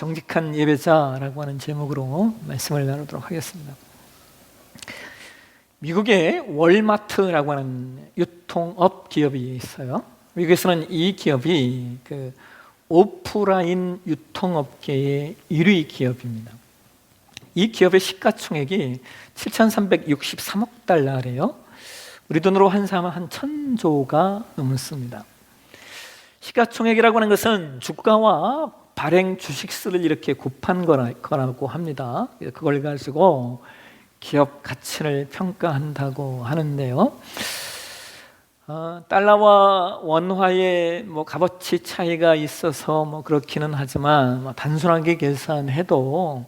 정직한 예배자라고 하는 제목으로 말씀을 나누도록 하겠습니다. 미국에 월마트라고 하는 유통업 기업이 있어요. 미국에서는 이 기업이 오프라인 유통업계의 1위 기업입니다. 이 기업의 시가총액이 7,363억 달러래요. 우리 돈으로 환산하면 한 1,000조가 넘습니다. 시가총액이라고 하는 것은 주가와 발행 주식수를 이렇게 곱한 거라고 합니다. 그걸 가지고 기업 가치를 평가한다고 하는데요. 달러와 원화의 값어치 차이가 있어서 그렇기는 하지만 단순하게 계산해도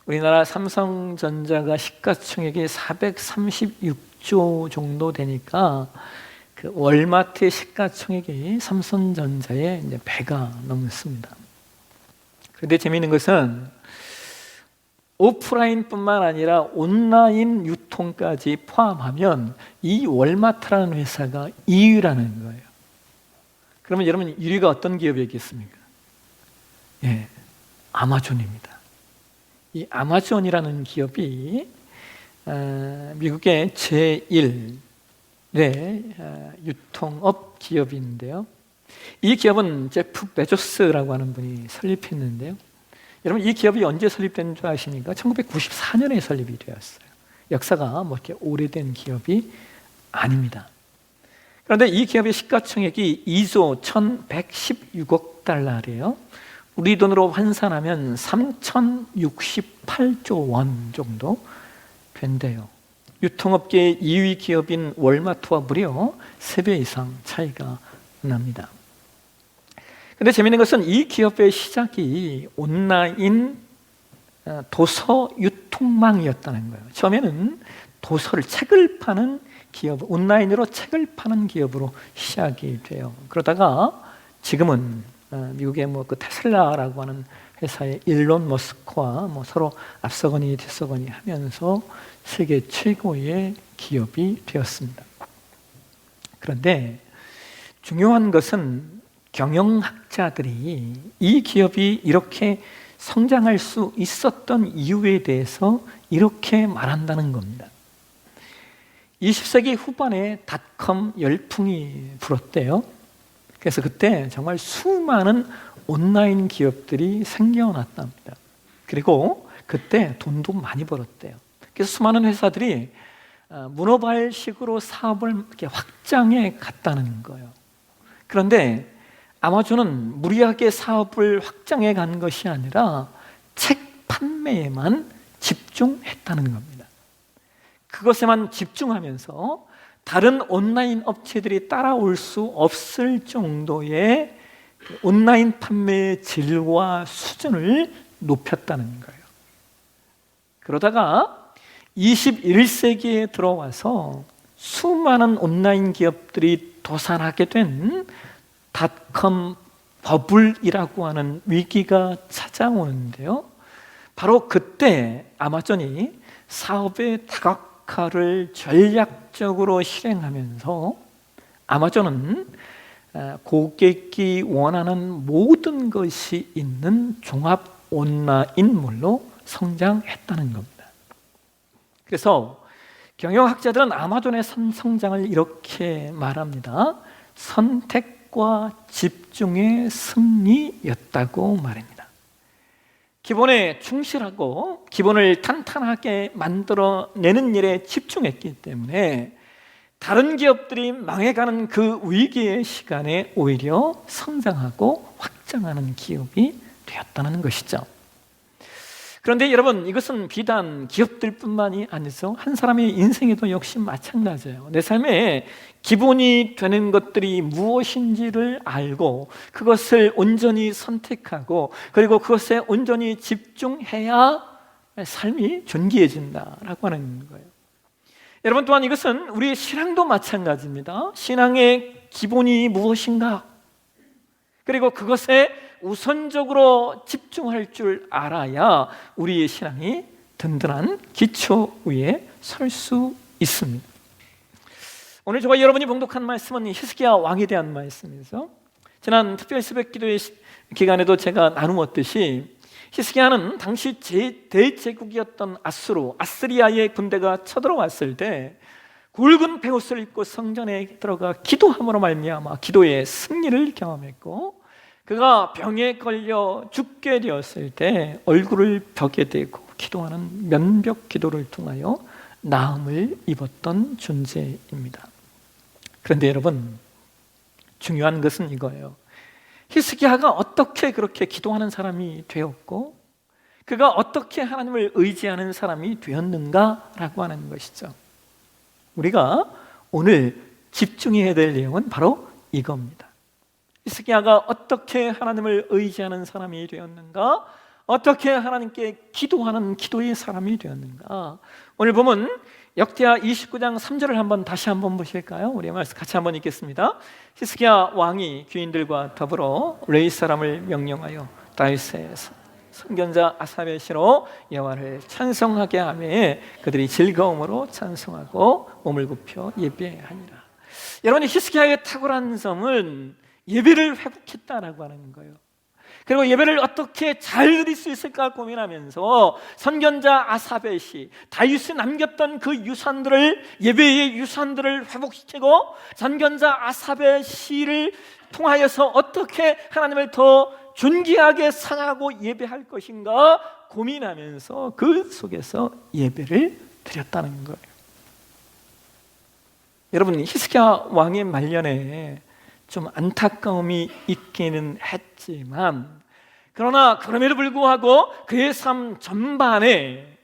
우리나라 삼성전자가 시가총액이 436조 정도 되니까 그 월마트의 시가총액이 삼성전자의 이제 배가 넘습니다. 그런데 재미있는 것은 오프라인뿐만 아니라 온라인 유통까지 포함하면 이 월마트라는 회사가 2위라는 거예요. 그러면 여러분 1위가 어떤 기업이겠습니까? 예, 아마존입니다. 이 아마존이라는 기업이 미국의 제1의 유통업 기업인데요. 이 기업은 제프 베조스라고 하는 분이 설립했는데요. 여러분 이 기업이 언제 설립된 줄 아십니까? 1994년에 설립이 되었어요. 역사가 이렇게 오래된 기업이 아닙니다. 그런데 이 기업의 시가총액이 2조 1,116억 달러래요. 우리 돈으로 환산하면 3,068조 원 정도 된대요. 유통업계의 2위 기업인 월마트와 무려 3배 이상 차이가 납니다. 근데 재미있는 것은 이 기업의 시작이 온라인 도서 유통망이었다는 거예요. 처음에는 책을 파는 기업, 온라인으로 책을 파는 기업으로 시작이 돼요. 그러다가 지금은 미국의 테슬라라고 하는 회사의 일론 머스크와 서로 앞서거니 뒤서거니 하면서 세계 최고의 기업이 되었습니다. 그런데 중요한 것은 경영학자들이 이 기업이 이렇게 성장할 수 있었던 이유에 대해서 이렇게 말한다는 겁니다. 20세기 후반에 닷컴 열풍이 불었대요. 그래서 그때 정말 수많은 온라인 기업들이 생겨났답니다. 그리고 그때 돈도 많이 벌었대요. 그래서 수많은 회사들이 문어발식으로 사업을 이렇게 확장해 갔다는 거예요. 그런데 아마존은 무리하게 사업을 확장해 간 것이 아니라 책 판매에만 집중했다는 겁니다. 그것에만 집중하면서 다른 온라인 업체들이 따라올 수 없을 정도의 온라인 판매의 질과 수준을 높였다는 거예요. 그러다가 21세기에 들어와서 수많은 온라인 기업들이 도산하게 된 닷컴 버블이라고 하는 위기가 찾아오는데요. 바로 그때 아마존이 사업의 다각화를 전략적으로 실행하면서 아마존은 고객이 원하는 모든 것이 있는 종합 온라인몰로 성장했다는 겁니다. 그래서 경영학자들은 아마존의 성장을 이렇게 말합니다. 선택과 집중의 승리였다고 말합니다. 기본에 충실하고 기본을 탄탄하게 만들어내는 일에 집중했기 때문에 다른 기업들이 망해가는 그 위기의 시간에 오히려 성장하고 확장하는 기업이 되었다는 것이죠. 그런데 여러분, 이것은 비단 기업들뿐만이 아니죠. 한 사람의 인생에도 역시 마찬가지예요. 내 삶에 기본이 되는 것들이 무엇인지를 알고 그것을 온전히 선택하고 그리고 그것에 온전히 집중해야 삶이 존귀해진다라고 하는 거예요. 여러분, 또한 이것은 우리의 신앙도 마찬가지입니다. 신앙의 기본이 무엇인가? 그리고 그것에 우선적으로 집중할 줄 알아야 우리의 신앙이 든든한 기초 위에 설 수 있습니다. 오늘 저와 여러분이 봉독한 말씀은 히스기야 왕에 대한 말씀이죠. 지난 특별 새벽 기도의 기간에도 제가 나누었듯이 히스기야는 당시 대제국이었던 아스리아의 군대가 쳐들어왔을 때 굵은 베옷을 입고 성전에 들어가 기도함으로 말미암아 기도의 승리를 경험했고, 그가 병에 걸려 죽게 되었을 때 얼굴을 벽에 대고 기도하는 면벽 기도를 통하여 나음을 입었던 존재입니다. 그런데 여러분, 중요한 것은 이거예요. 히스기야가 어떻게 그렇게 기도하는 사람이 되었고, 그가 어떻게 하나님을 의지하는 사람이 되었는가라고 하는 것이죠. 우리가 오늘 집중해야 될 내용은 바로 이겁니다. 히스기야가 어떻게 하나님을 의지하는 사람이 되었는가? 어떻게 하나님께 기도하는 기도의 사람이 되었는가? 오늘 보면 역대하 29장 3절을 한번 다시 한번 보실까요? 우리 말씀 같이 한번 읽겠습니다. 히스기야 왕이 귀인들과 더불어 레위 사람을 명령하여 다윗의 선견자 아삽의 시로 여호와를 찬송하게 하며 그들이 즐거움으로 찬송하고 몸을 굽혀 예배하니라. 여러분, 히스기야의 탁월한 점은 예배를 회복했다라고 하는 거예요. 그리고 예배를 어떻게 잘 드릴 수 있을까 고민하면서 선견자 아삽의 시, 다윗이 남겼던 그 유산들을, 예배의 유산들을 회복시키고 선견자 아삽의 시를 통하여서 어떻게 하나님을 더 존귀하게 상하고 예배할 것인가 고민하면서 그 속에서 예배를 드렸다는 거예요. 여러분, 히스기야 왕의 말년에 좀 안타까움이 있기는 했지만, 그러나 그럼에도 불구하고 그의 삶 전반에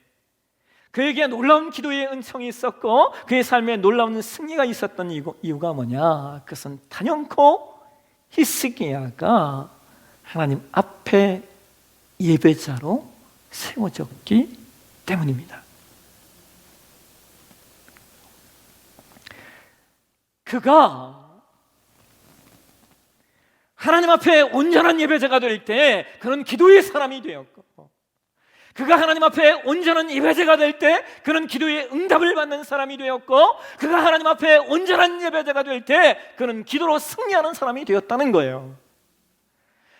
그에게 놀라운 기도의 은총이 있었고 그의 삶에 놀라운 승리가 있었던 이유가 뭐냐? 그것은 단연코 히스기야가 하나님 앞에 예배자로 세워졌기 때문입니다. 그가 하나님 앞에 온전한 예배자가 될 때 그는 기도의 사람이 되었고, 그가 하나님 앞에 온전한 예배자가 될 때 그는 기도의 응답을 받는 사람이 되었고, 그가 하나님 앞에 온전한 예배자가 될 때 그는 기도로 승리하는 사람이 되었다는 거예요.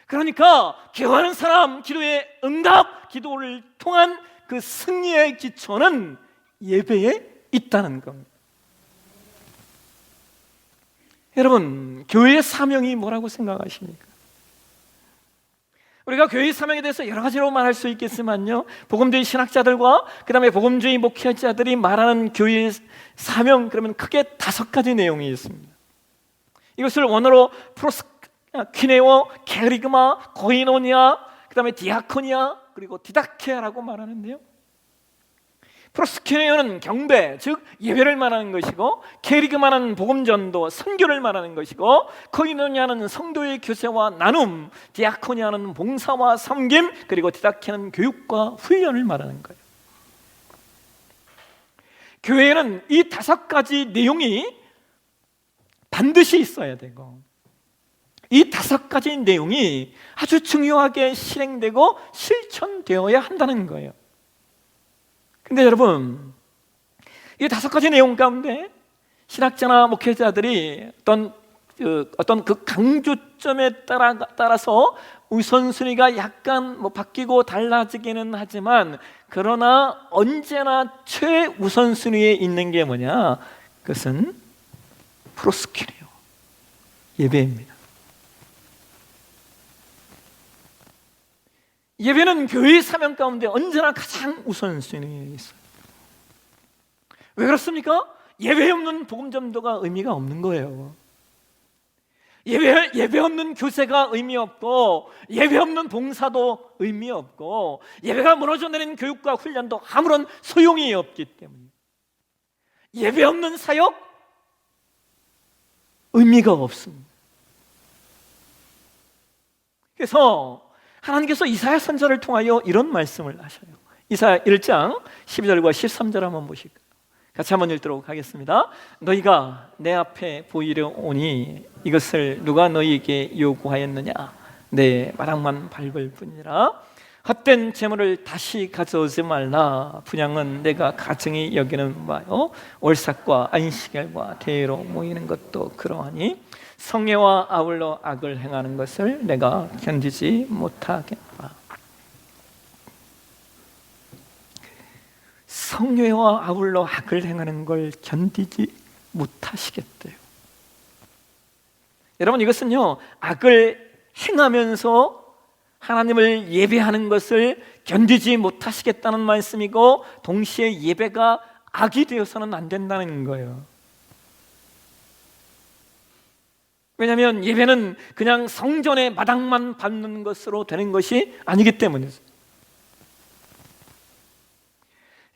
그러니까 기도하는 사람, 기도의 응답, 기도를 통한 그 승리의 기초는 예배에 있다는 겁니다. 여러분, 교회의 사명이 뭐라고 생각하십니까? 우리가 교회의 사명에 대해서 여러 가지로 말할 수 있겠지만요, 복음주의 신학자들과 그 다음에 복음주의 목회자들이 말하는 교회의 사명, 그러면 크게 5가지 내용이 있습니다. 이것을 원어로 프로스퀴네오, 케리그마, 고이노니아, 그 다음에 디아코니아, 그리고 디다케아라고 말하는데요, 프로스퀴네오는 경배, 즉 예배를 말하는 것이고, 케리그마는 복음전도, 선교를 말하는 것이고, 코이노니아는 성도의 교제와 나눔, 디아코니아는 봉사와 섬김, 그리고 디다케는 교육과 훈련을 말하는 거예요. 교회에는 이 5가지 내용이 반드시 있어야 되고, 이 5가지 내용이 아주 중요하게 실행되고 실천되어야 한다는 거예요. 근데 여러분, 이 5가지 내용 가운데 신학자나 목회자들이 어떤 그 강조점에 따라서 우선순위가 약간 바뀌고 달라지기는 하지만, 그러나 언제나 최우선순위에 있는 게 뭐냐? 그것은 프로스퀴네오, 예배입니다. 예배는 교회의 사명 가운데 언제나 가장 우선순위에 있어요. 왜 그렇습니까? 예배 없는 복음전도가 의미가 없는 거예요. 예배 없는 교세가 의미 없고, 예배 없는 봉사도 의미 없고, 예배가 무너져 내린 교육과 훈련도 아무런 소용이 없기 때문에 예배 없는 사역 의미가 없습니다. 그래서 하나님께서 이사야 선지자를 통하여 이런 말씀을 하셔요. 이사야 1장 12절과 13절 한번 보실까요? 같이 한번 읽도록 하겠습니다. 너희가 내 앞에 보이려 오니 이것을 누가 너희에게 요구하였느냐? 내 마당만 밟을 뿐이라. 헛된 재물을 다시 가져오지 말라. 분향은 내가 가증히 여기는 바요, 월삭과 안식일과 대회로 모이는 것도 그러하니 성례와 아울러 악을 행하는 것을 내가 견디지 못하겠다. 성례와 아울러 악을 행하는 걸 견디지 못하시겠대요. 여러분, 이것은요, 악을 행하면서 하나님을 예배하는 것을 견디지 못하시겠다는 말씀이고, 동시에 예배가 악이 되어서는 안 된다는 거예요. 왜냐하면 예배는 그냥 성전의 마당만 밟는 것으로 되는 것이 아니기 때문이죠.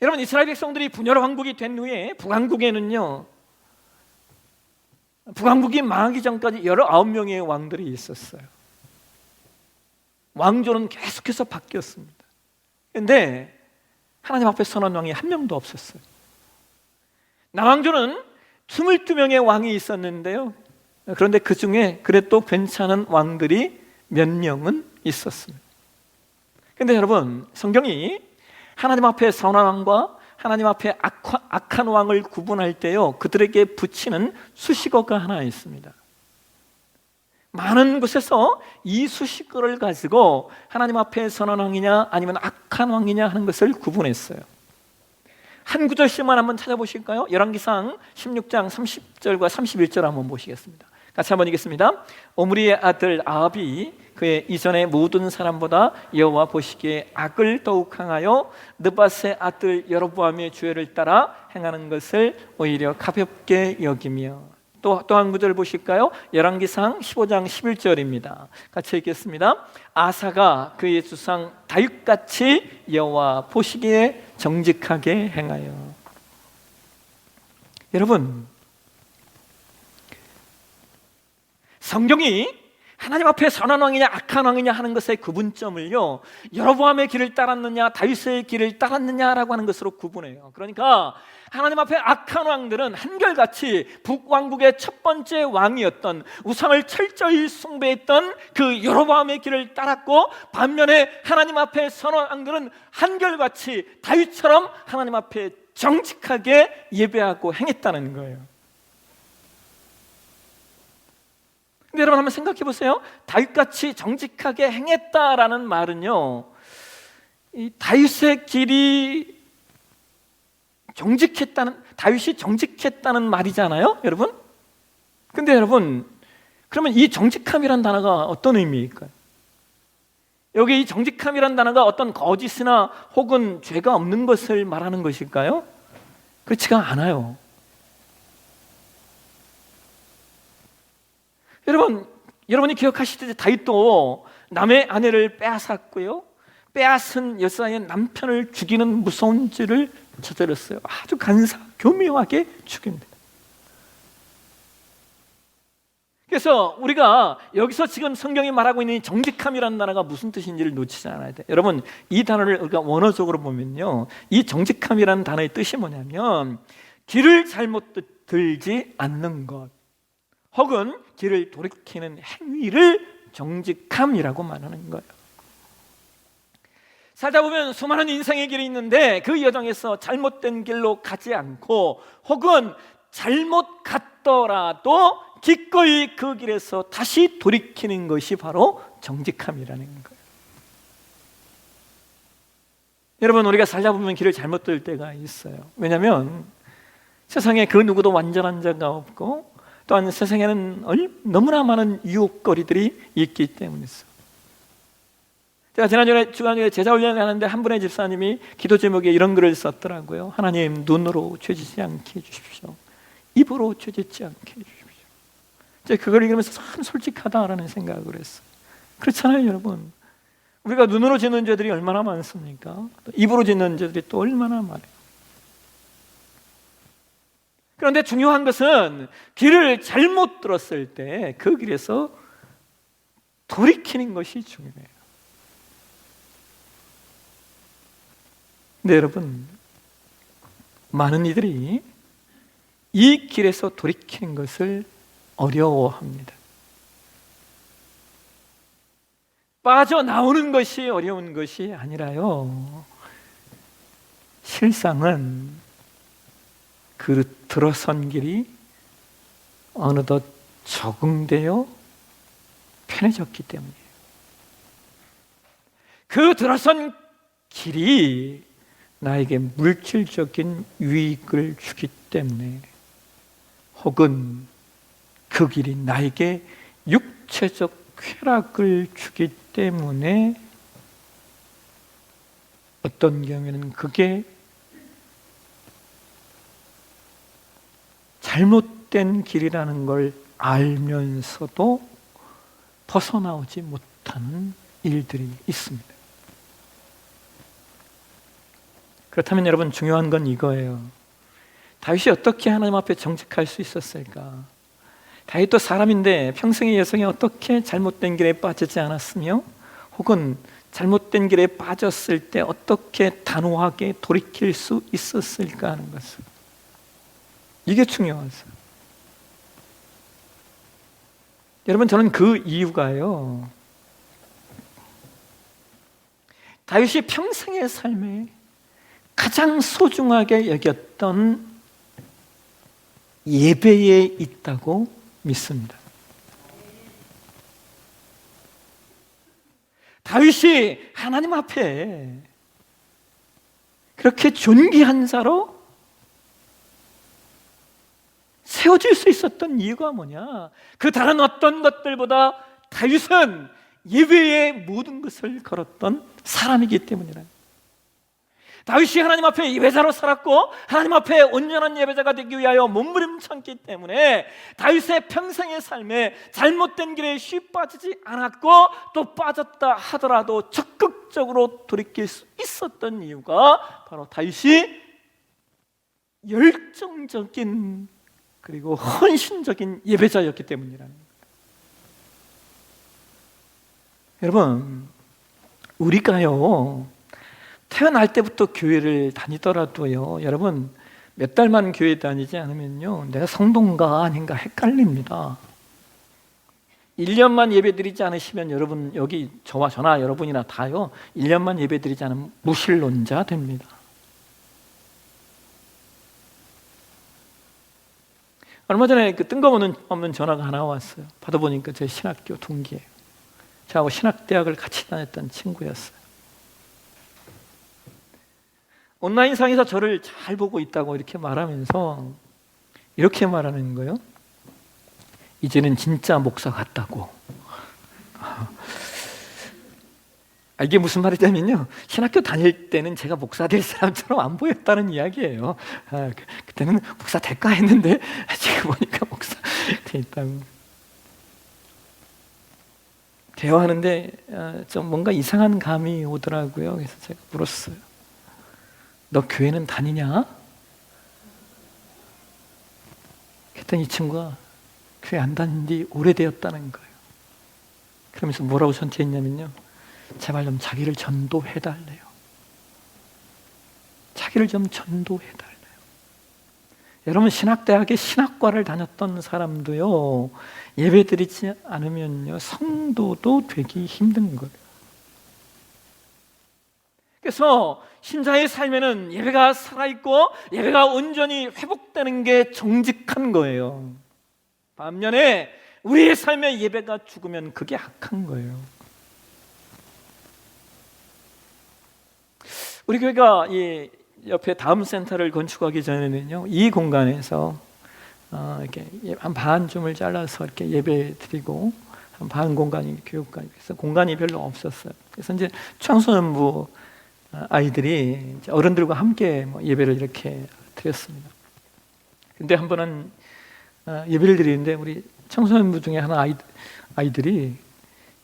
여러분, 이스라엘 백성들이 분열 왕국이 된 후에 북왕국에는요, 북왕국이 망하기 전까지 19명의 왕들이 있었어요. 왕조는 계속해서 바뀌었습니다. 그런데 하나님 앞에 선한 왕이 한 명도 없었어요. 남왕조는 22명의 왕이 있었는데요, 그런데 그 중에 그래도 괜찮은 왕들이 몇 명은 있었습니다. 그런데 여러분, 성경이 하나님 앞에 선한 왕과 하나님 앞에 악한 왕을 구분할 때요, 그들에게 붙이는 수식어가 하나 있습니다. 많은 곳에서 이 수식어를 가지고 하나님 앞에 선한 왕이냐 아니면 악한 왕이냐 하는 것을 구분했어요. 한 구절씩만 한번 찾아보실까요? 열왕기상 16장 30절과 31절 한번 보시겠습니다. 같이 한번 읽겠습니다. 오므리의 아들 아합이 그의 이전의 모든 사람보다 여호와 보시기에 악을 더욱 행하여 느밧의 아들 여로보암의 죄를 따라 행하는 것을 오히려 가볍게 여기며, 또 한 구절 보실까요? 열왕기상 15장 11절입니다. 같이 읽겠습니다. 아사가 그의 주상 다윗같이 여호와 보시기에 정직하게 행하여. 여러분, 성경이 하나님 앞에 선한 왕이냐 악한 왕이냐 하는 것의 구분점을요, 여로보암의 길을 따랐느냐 다윗의 길을 따랐느냐라고 하는 것으로 구분해요. 그러니까 하나님 앞에 악한 왕들은 한결같이 북왕국의 첫 번째 왕이었던, 우상을 철저히 숭배했던 그 여로보암의 길을 따랐고, 반면에 하나님 앞에 선한 왕들은 한결같이 다윗처럼 하나님 앞에 정직하게 예배하고 행했다는 거예요. 근데 여러분, 한번 생각해 보세요. 다윗같이 정직하게 행했다라는 말은요, 이 다윗의 길이 정직했다는, 다윗이 정직했다는 말이잖아요, 여러분. 근데 여러분, 그러면 이 정직함이란 단어가 어떤 의미일까요? 여기 이 정직함이란 단어가 어떤 거짓이나 혹은 죄가 없는 것을 말하는 것일까요? 그렇지가 않아요. 여러분이 기억하시듯이 다윗도 남의 아내를 빼앗았고요, 빼앗은 여자의 남편을 죽이는 무서운 죄를 저질렀어요. 아주 교묘하게 죽입니다. 그래서 우리가 여기서 지금 성경이 말하고 있는 정직함이라는 단어가 무슨 뜻인지를 놓치지 않아야 돼요. 여러분, 이 단어를 우리가 원어적으로 보면요, 이 정직함이라는 단어의 뜻이 뭐냐면 길을 잘못 들지 않는 것, 혹은 길을 돌이키는 행위를 정직함이라고 말하는 거예요. 살다 보면 수많은 인생의 길이 있는데 그 여정에서 잘못된 길로 가지 않고, 혹은 잘못 갔더라도 기꺼이 그 길에서 다시 돌이키는 것이 바로 정직함이라는 거예요. 여러분, 우리가 살다 보면 길을 잘못 들 때가 있어요. 왜냐하면 세상에 그 누구도 완전한 자가 없고, 또한 세상에는 너무나 많은 유혹거리들이 있기 때문이죠. 제가 주간에 제자훈련을 하는데 한 분의 집사님이 기도 제목에 이런 글을 썼더라고요. 하나님, 눈으로 죄짓지 않게 해주십시오. 입으로 죄짓지 않게 해주십시오. 제가 그걸 읽으면서 참 솔직하다라는 생각을 했어요. 그렇잖아요, 여러분. 우리가 눈으로 짓는 죄들이 얼마나 많습니까? 입으로 짓는 죄들이 또 얼마나 많아요. 그런데 중요한 것은 길을 잘못 들었을 때 그 길에서 돌이키는 것이 중요해요. 근데 여러분, 많은 이들이 이 길에서 돌이키는 것을 어려워합니다. 빠져나오는 것이 어려운 것이 아니라요, 실상은 그 들어선 길이 어느덧 적응되어 편해졌기 때문이에요. 그 들어선 길이 나에게 물질적인 유익을 주기 때문에, 혹은 그 길이 나에게 육체적 쾌락을 주기 때문에, 어떤 경우에는 그게 잘못된 길이라는 걸 알면서도 벗어나오지 못하는 일들이 있습니다. 그렇다면 여러분, 중요한 건 이거예요. 다윗이 어떻게 하나님 앞에 정직할 수 있었을까? 다윗도 사람인데 평생의 여성이 어떻게 잘못된 길에 빠지지 않았으며, 혹은 잘못된 길에 빠졌을 때 어떻게 단호하게 돌이킬 수 있었을까 하는 것을, 이게 중요하죠. 여러분, 저는 그 이유가요, 다윗이 평생의 삶에 가장 소중하게 여겼던 예배에 있다고 믿습니다. 다윗이 하나님 앞에 그렇게 존귀한 자로 세워질 수 있었던 이유가 뭐냐? 그 다른 어떤 것들보다 다윗은 예배의 모든 것을 걸었던 사람이기 때문이라. 다윗이 하나님 앞에 예배자로 살았고 하나님 앞에 온전한 예배자가 되기 위하여 몸부림쳤기 때문에 다윗의 평생의 삶에 잘못된 길에 쉽 빠지지 않았고, 또 빠졌다 하더라도 적극적으로 돌이킬 수 있었던 이유가 바로 다윗이 열정적인 그리고 헌신적인 예배자였기 때문이라는 거예요. 여러분, 우리가요, 태어날 때부터 교회를 다니더라도요, 여러분, 몇 달만 교회 다니지 않으면요, 내가 성도인가 아닌가 헷갈립니다. 1년만 예배 드리지 않으시면 여러분, 여기 저나 여러분이나 다요, 1년만 예배 드리지 않으면 무신론자 됩니다. 얼마 전에 그 뜬금없는 전화가 하나 왔어요. 받아보니까 제 신학교 동기예요. 저하고 신학대학을 같이 다녔던 친구였어요. 온라인상에서 저를 잘 보고 있다고 이렇게 말하면서 이렇게 말하는 거예요. 이제는 진짜 목사 같다고. 이게 무슨 말이냐면요, 신학교 다닐 때는 제가 목사 될 사람처럼 안 보였다는 이야기예요. 그때는 목사 될까 했는데 지금 보니까 목사 돼 있다고. 대화하는데 좀 뭔가 이상한 감이 오더라고요. 그래서 제가 물었어요. 너 교회는 다니냐? 그랬더니 이 친구가 교회 안 다닌 지 오래되었다는 거예요. 그러면서 뭐라고 저한테 했냐면요, 제발 좀 자기를 전도해달래요. 자기를 좀 전도해달래요. 여러분, 신학대학에 신학과를 다녔던 사람도요, 예배드리지 않으면요, 성도도 되기 힘든 거예요. 그래서 신자의 삶에는 예배가 살아있고 예배가 온전히 회복되는 게 정직한 거예요. 반면에 우리의 삶의 예배가 죽으면 그게 악한 거예요. 우리 교회가 이 옆에 다음 센터를 건축하기 전에는요, 이 공간에서 이렇게 한 반쯤을 잘라서 이렇게 예배 드리고 한 반 공간이 교육관이, 그래서 공간이 별로 없었어요. 그래서 이제 청소년부 아이들이 어른들과 함께 예배를 이렇게 드렸습니다. 근데 한 번은 예배를 드리는데 우리 청소년부 중에 하나 아이들이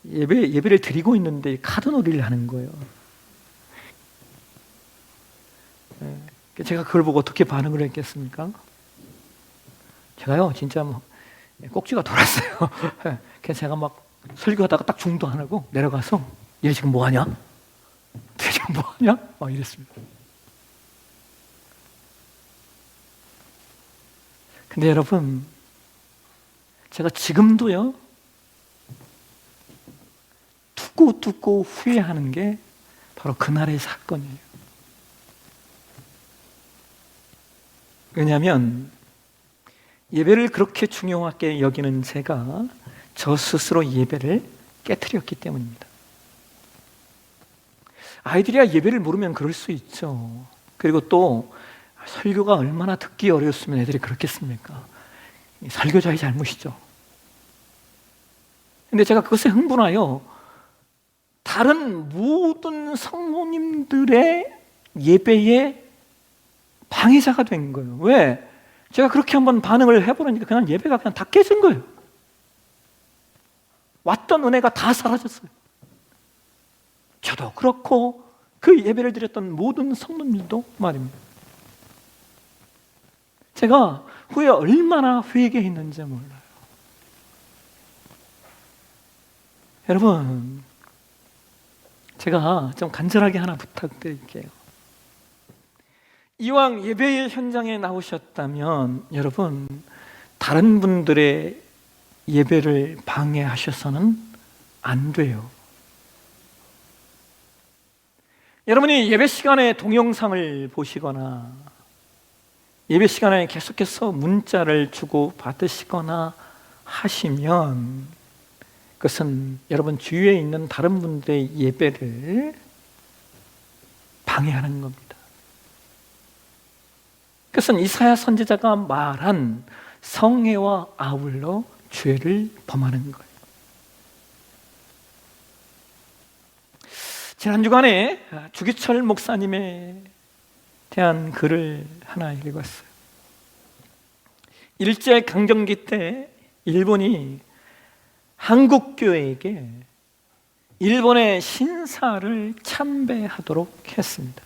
예배를 드리고 있는데 카드놀이를 하는 거예요. 제가 그걸 보고 어떻게 반응을 했겠습니까? 제가요, 진짜 꼭지가 돌았어요. 그래서 제가 막 설교하다가 딱 중도 안 하고 내려가서, 얘 지금 뭐 하냐? 얘 지금 뭐 하냐? 막 이랬습니다. 근데 여러분, 제가 지금도요, 두고 후회하는 게 바로 그날의 사건이에요. 왜냐하면 예배를 그렇게 중요하게 여기는 제가 저 스스로 예배를 깨트렸기 때문입니다. 아이들이야 예배를 모르면 그럴 수 있죠. 그리고 또 설교가 얼마나 듣기 어려웠으면 애들이 그렇겠습니까? 설교자의 잘못이죠. 근데 제가 그것에 흥분하여 다른 모든 성도님들의 예배에 방해자가 된 거예요. 왜? 제가 그렇게 한번 반응을 해보니까 그냥 예배가 그냥 다 깨진 거예요. 왔던 은혜가 다 사라졌어요. 저도 그렇고 그 예배를 드렸던 모든 성도님들도 말입니다. 제가 후에 얼마나 회개했는지 몰라요. 여러분, 제가 좀 간절하게 하나 부탁드릴게요. 이왕 예배의 현장에 나오셨다면 여러분, 다른 분들의 예배를 방해하셔서는 안 돼요. 여러분이 예배 시간에 동영상을 보시거나 예배 시간에 계속해서 문자를 주고 받으시거나 하시면 그것은 여러분 주위에 있는 다른 분들의 예배를 방해하는 겁니다. 그것은 이사야 선지자가 말한 성회와 아울러 죄를 범하는 거예요. 지난 주간에 주기철 목사님에 대한 글을 하나 읽었어요. 일제 강점기 때 일본이 한국 교회에게 일본의 신사를 참배하도록 했습니다.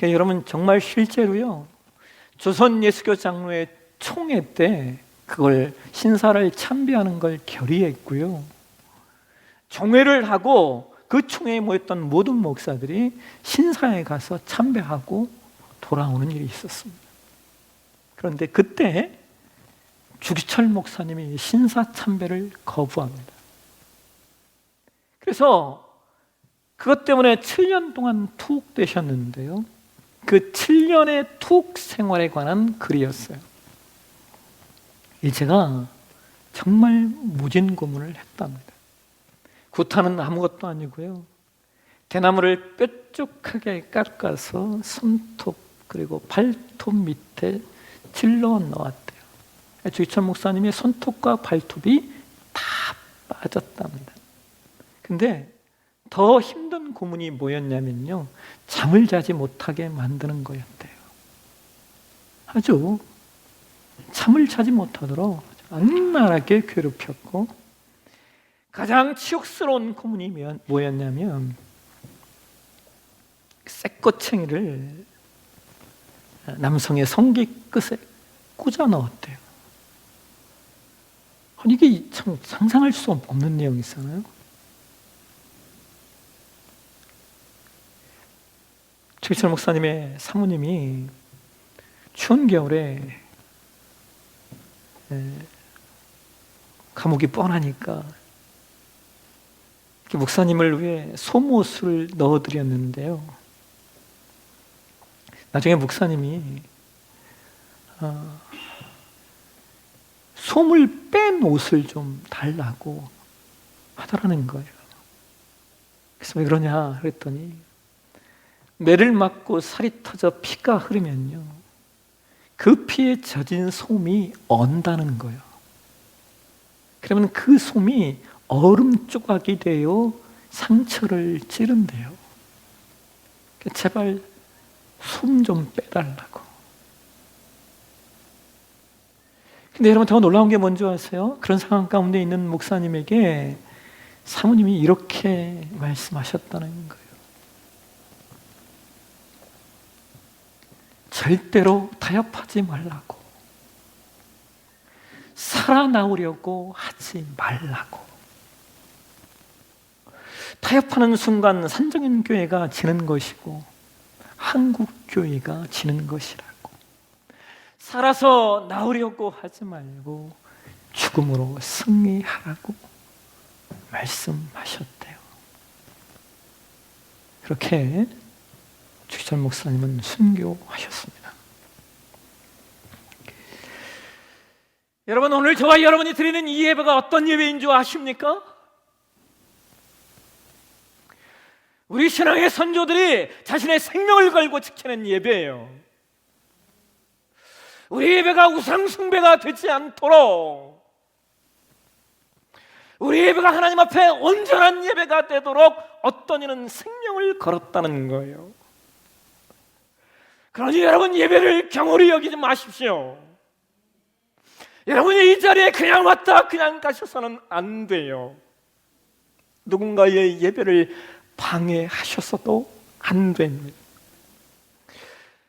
여러분, 정말 실제로요, 조선 예수교 장로의 총회 때 그걸 신사를 참배하는 걸 결의했고요, 종회를 하고 그 총회에 모였던 모든 목사들이 신사에 가서 참배하고 돌아오는 일이 있었습니다. 그런데 그때 주기철 목사님이 신사 참배를 거부합니다. 그래서 그것 때문에 7년 동안 투옥되셨는데요, 그 7년의 투옥 생활에 관한 글이었어요. 제가 정말 무진고문을 했답니다. 구타는 아무것도 아니고요, 대나무를 뾰족하게 깎아서 손톱 그리고 발톱 밑에 찔러 넣었대요. 주기철 목사님의 손톱과 발톱이 다 빠졌답니다. 근데 더 힘든 고문이 뭐였냐면요, 잠을 자지 못하게 만드는 거였대요. 아주 잠을 자지 못하도록 악랄하게 괴롭혔고, 가장 치욕스러운 고문이 뭐였냐면 쇠꼬챙이를 남성의 성기 끝에 꽂아 넣었대요. 아니, 이게 참 상상할 수 없는 내용이잖아요. 주기철 목사님의 사모님이 추운 겨울에 감옥이 뻔하니까 목사님을 위해 솜옷을 넣어드렸는데요, 나중에 목사님이 솜을 뺀 옷을 좀 달라고 하더라는 거예요. 그래서 왜 그러냐 그랬더니, 매를 맞고 살이 터져 피가 흐르면요, 그 피에 젖은 솜이 언다는 거예요. 그러면 그 솜이 얼음 조각이 되어 상처를 찌른대요. 제발 솜 좀 빼달라고. 근데 여러분, 더 놀라운 게 뭔지 아세요? 그런 상황 가운데 있는 목사님에게 사모님이 이렇게 말씀하셨다는 거예요. 절대로 타협하지 말라고, 살아나오려고 하지 말라고. 타협하는 순간 산정인 교회가 지는 것이고 한국 교회가 지는 것이라고. 살아서 나오려고 하지 말고 죽음으로 승리하라고 말씀하셨대요. 그렇게 주기철 목사님은 순교하셨습니다. 여러분, 오늘 저와 여러분이 드리는 이 예배가 어떤 예배인 줄 아십니까? 우리 신앙의 선조들이 자신의 생명을 걸고 지키는 예배예요. 우리 예배가 우상숭배가 되지 않도록, 우리 예배가 하나님 앞에 온전한 예배가 되도록 어떤 이는 생명을 걸었다는 거예요. 그러니 여러분, 예배를 경홀히 여기지 마십시오. 여러분이 이 자리에 그냥 왔다 그냥 가셔서는 안 돼요. 누군가의 예배를 방해하셔서도 안 됩니다.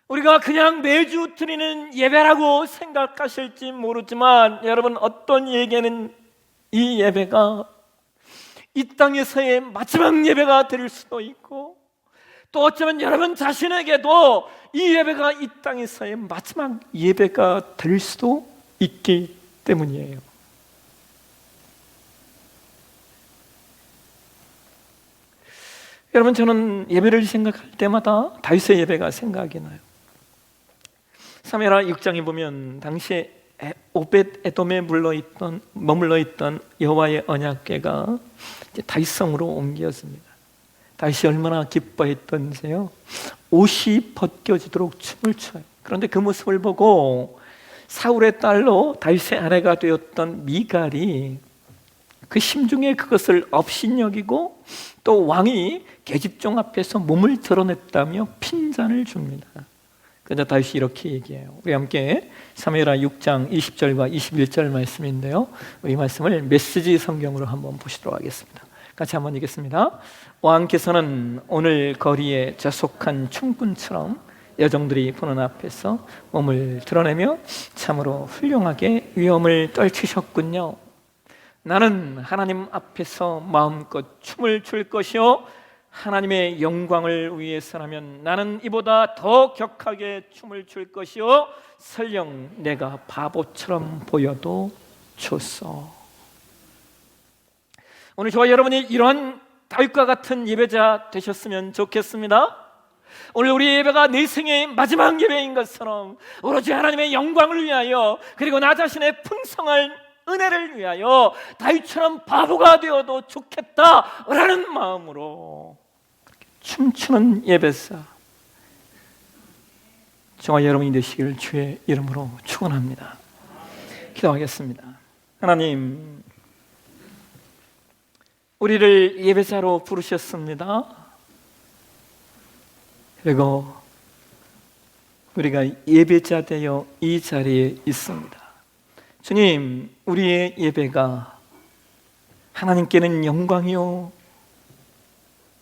우리가 그냥 매주 드리는 예배라고 생각하실지 모르지만, 여러분, 어떤 예배는 이 예배가 이 땅에서의 마지막 예배가 될 수도 있고, 또 어쩌면 여러분 자신에게도 이 예배가 이 땅에서의 마지막 예배가 될 수도 있기 때문이에요. 여러분, 저는 예배를 생각할 때마다 다윗의 예배가 생각이 나요. 사무엘하 6장에 보면 당시에 오벳 에돔에 머물러 있던 여호와의 언약궤가 다윗성으로 옮겨집니다. 다윗이 얼마나 기뻐했던지요. 옷이 벗겨지도록 춤을 춰요. 그런데 그 모습을 보고 사울의 딸로 다윗의 아내가 되었던 미갈이 그 심중에 그것을 업신여기고, 또 왕이 계집종 앞에서 몸을 드러냈다며 핀잔을 줍니다. 그래서 다윗이 이렇게 얘기해요. 우리 함께 사무엘하 6장 20절과 21절 말씀인데요, 이 말씀을 메시지 성경으로 한번 보시도록 하겠습니다. 같이 한번 읽겠습니다. 왕께서는 오늘 거리에 자속한 춤꾼처럼 여종들이 보는 앞에서 몸을 드러내며 참으로 훌륭하게 위엄을 떨치셨군요. 나는 하나님 앞에서 마음껏 춤을 출 것이요, 하나님의 영광을 위해서라면 나는 이보다 더 격하게 춤을 출 것이요, 설령 내가 바보처럼 보여도 좋소. 오늘 저와 여러분이 이러한 다윗과 같은 예배자 되셨으면 좋겠습니다. 오늘 우리 예배가 내 생의 마지막 예배인 것처럼 오로지 하나님의 영광을 위하여, 그리고 나 자신의 풍성한 은혜를 위하여 다윗처럼 바보가 되어도 좋겠다라는 마음으로 춤추는 예배사 저와 여러분이 되시기를 주의 이름으로 축원합니다. 기도하겠습니다. 하나님, 우리를 예배자로 부르셨습니다. 그리고 우리가 예배자 되어 이 자리에 있습니다. 주님, 우리의 예배가 하나님께는 영광이요,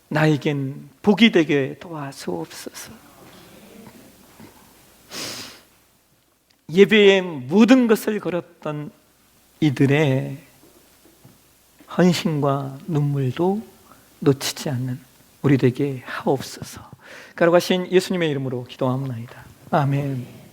나에겐 복이 되게 도와주옵소서. 예배에 모든 것을 걸었던 이들의 헌신과 눈물도 놓치지 않는 우리 되게 하옵소서. 거룩하신 예수님의 이름으로 기도합나이다. 아멘.